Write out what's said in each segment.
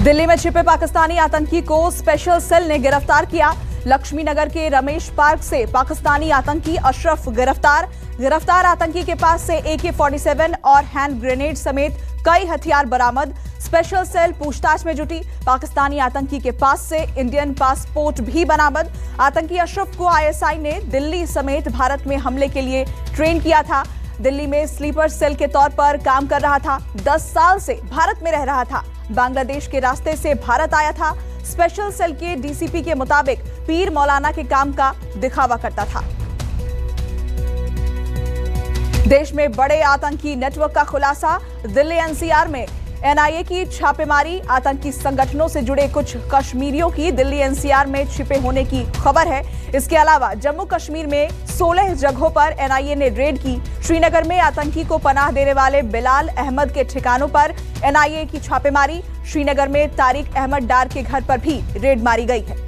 दिल्ली में छिपे पाकिस्तानी आतंकी को स्पेशल सेल ने गिरफ्तार किया। लक्ष्मी नगर के रमेश पार्क से पाकिस्तानी आतंकी अशरफ गिरफ्तार आतंकी के पास से AK-47 और हैंड ग्रेनेड समेत कई हथियार बरामद। स्पेशल सेल पूछताछ में जुटी। पाकिस्तानी आतंकी के पास से इंडियन पासपोर्ट भी बरामद। आतंकी अशरफ को ISI ने दिल्ली समेत भारत में हमले के लिए ट्रेन किया था। दिल्ली में स्लीपर सेल के तौर पर काम कर रहा था। 10 साल से भारत में रह रहा था। बांग्लादेश के रास्ते से भारत आया था। स्पेशल सेल के DCP के मुताबिक पीर मौलाना के काम का दिखावा करता था। देश में बड़े आतंकी नेटवर्क का खुलासा। दिल्ली NCR में NIA की छापेमारी। आतंकी संगठनों से जुड़े कुछ कश्मीरियों की दिल्ली NCR में छिपे होने की खबर है। इसके अलावा जम्मू कश्मीर में 16 जगहों पर NIA ने रेड की। श्रीनगर में आतंकी को पनाह देने वाले बिलाल अहमद के ठिकानों पर NIA की छापेमारी। श्रीनगर में तारिक अहमद डार के घर पर भी रेड मारी गई है।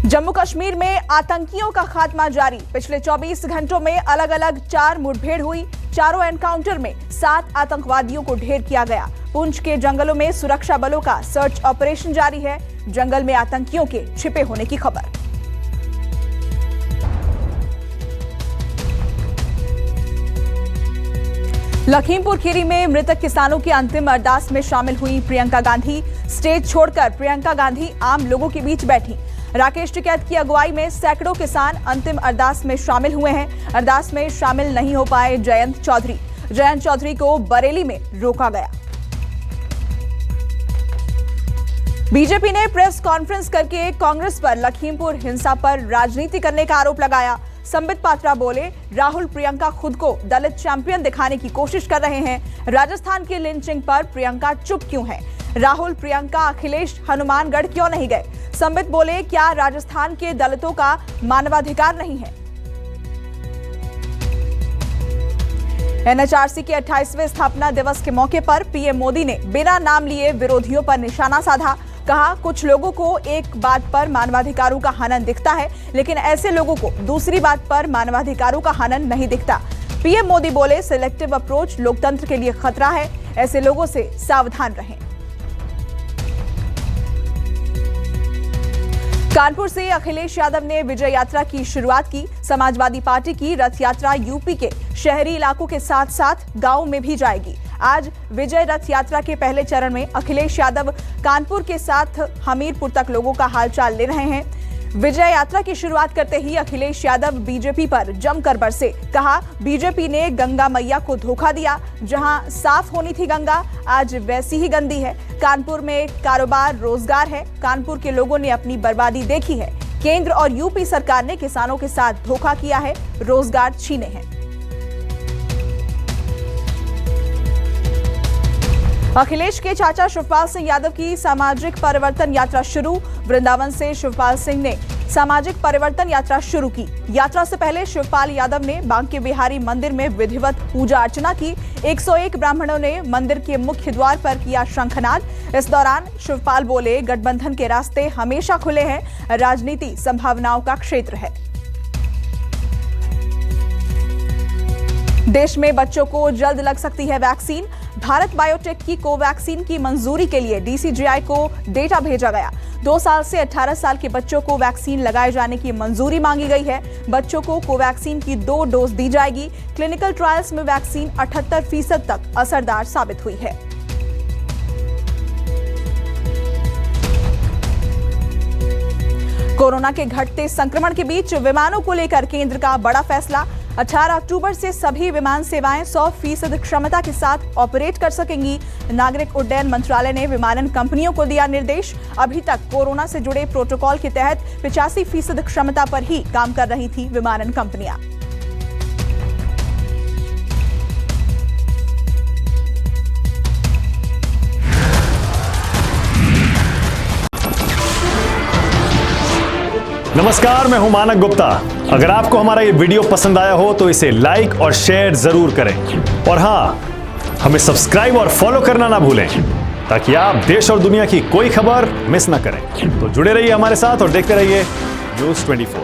जम्मू कश्मीर में आतंकियों का खात्मा जारी। पिछले 24 घंटों में अलग अलग 4 मुठभेड़ हुई। चारों एनकाउंटर में 7 आतंकवादियों को ढेर किया गया। पुंछ के जंगलों में सुरक्षा बलों का सर्च ऑपरेशन जारी है। जंगल में आतंकियों के छिपे होने की खबर। लखीमपुर खीरी में मृतक किसानों की अंतिम अरदास में शामिल हुई प्रियंका गांधी। स्टेज छोड़कर प्रियंका गांधी आम लोगों के बीच बैठी। राकेश टिकैत की अगुवाई में सैकड़ों किसान अंतिम अरदास में शामिल हुए हैं। अरदास में शामिल नहीं हो पाए जयंत चौधरी को बरेली में रोका गया। बीजेपी ने प्रेस कॉन्फ्रेंस करके कांग्रेस पर लखीमपुर हिंसा पर राजनीति करने का आरोप लगाया। संबित पात्रा बोले, राहुल प्रियंका खुद को दलित चैंपियन दिखाने की कोशिश कर रहे हैं। राजस्थान की लिंचिंग पर प्रियंका चुप क्यों है? राहुल प्रियंका अखिलेश हनुमानगढ़ क्यों नहीं गए? संबित बोले, क्या राजस्थान के दलितों का मानवाधिकार नहीं है? NHRC के 28वें स्थापना दिवस के मौके पर PM मोदी ने बिना नाम लिए विरोधियों पर निशाना साधा। कहा, कुछ लोगों को एक बात पर मानवाधिकारों का हनन दिखता है, लेकिन ऐसे लोगों को दूसरी बात पर मानवाधिकारों का हनन नहीं दिखता। PM मोदी बोले, सिलेक्टिव अप्रोच लोकतंत्र के लिए खतरा है। ऐसे लोगों से सावधान रहें। कानपुर से अखिलेश यादव ने विजय यात्रा की शुरुआत की। समाजवादी पार्टी की रथ यात्रा यूपी के शहरी इलाकों के साथ साथ गांव में भी जाएगी। आज विजय रथ यात्रा के पहले चरण में अखिलेश यादव कानपुर के साथ हमीरपुर तक लोगों का हालचाल ले रहे हैं। विजय यात्रा की शुरुआत करते ही अखिलेश यादव बीजेपी पर जमकर बरसे। कहा, बीजेपी ने गंगा मैया को धोखा दिया। जहां साफ होनी थी गंगा, आज वैसी ही गंदी है। कानपुर में कारोबार रोजगार है। कानपुर के लोगों ने अपनी बर्बादी देखी है। केंद्र और यूपी सरकार ने किसानों के साथ धोखा किया है, रोजगार छीने हैं। अखिलेश के चाचा शिवपाल सिंह यादव की सामाजिक परिवर्तन यात्रा शुरू। वृंदावन से शिवपाल सिंह ने सामाजिक परिवर्तन यात्रा शुरू की। यात्रा से पहले शिवपाल यादव ने बांके बिहारी मंदिर में विधिवत पूजा अर्चना की। 101 ब्राह्मणों ने मंदिर के मुख्य द्वार पर किया शंखनाद। इस दौरान शिवपाल बोले, गठबंधन के रास्ते हमेशा खुले हैं। राजनीति संभावनाओं का क्षेत्र है। देश में बच्चों को जल्द लग सकती है वैक्सीन। भारत बायोटेक की कोवैक्सीन की मंजूरी के लिए DCGI को डेटा भेजा गया। 2 साल से 18 साल के बच्चों को वैक्सीन लगाए जाने की मंजूरी मांगी गई है। बच्चों को कोवैक्सीन की 2 डोज दी जाएगी। क्लिनिकल ट्रायल्स में वैक्सीन 78% तक असरदार साबित हुई है। कोरोना के घटते संक्रमण के बीच विमानों को लेकर केंद्र का बड़ा फैसला। 18 अक्टूबर से सभी विमान सेवाएं 100% क्षमता के साथ ऑपरेट कर सकेंगी। नागरिक उड्डयन मंत्रालय ने विमानन कंपनियों को दिया निर्देश। अभी तक कोरोना से जुड़े प्रोटोकॉल के तहत 85% क्षमता पर ही काम कर रही थी विमानन कंपनियां। नमस्कार, मैं हूं मानक गुप्ता। अगर आपको हमारा ये वीडियो पसंद आया हो तो इसे लाइक और शेयर जरूर करें। और हां, हमें सब्सक्राइब और फॉलो करना ना भूलें ताकि आप देश और दुनिया की कोई खबर मिस ना करें। तो जुड़े रहिए हमारे साथ और देखते रहिए News 24।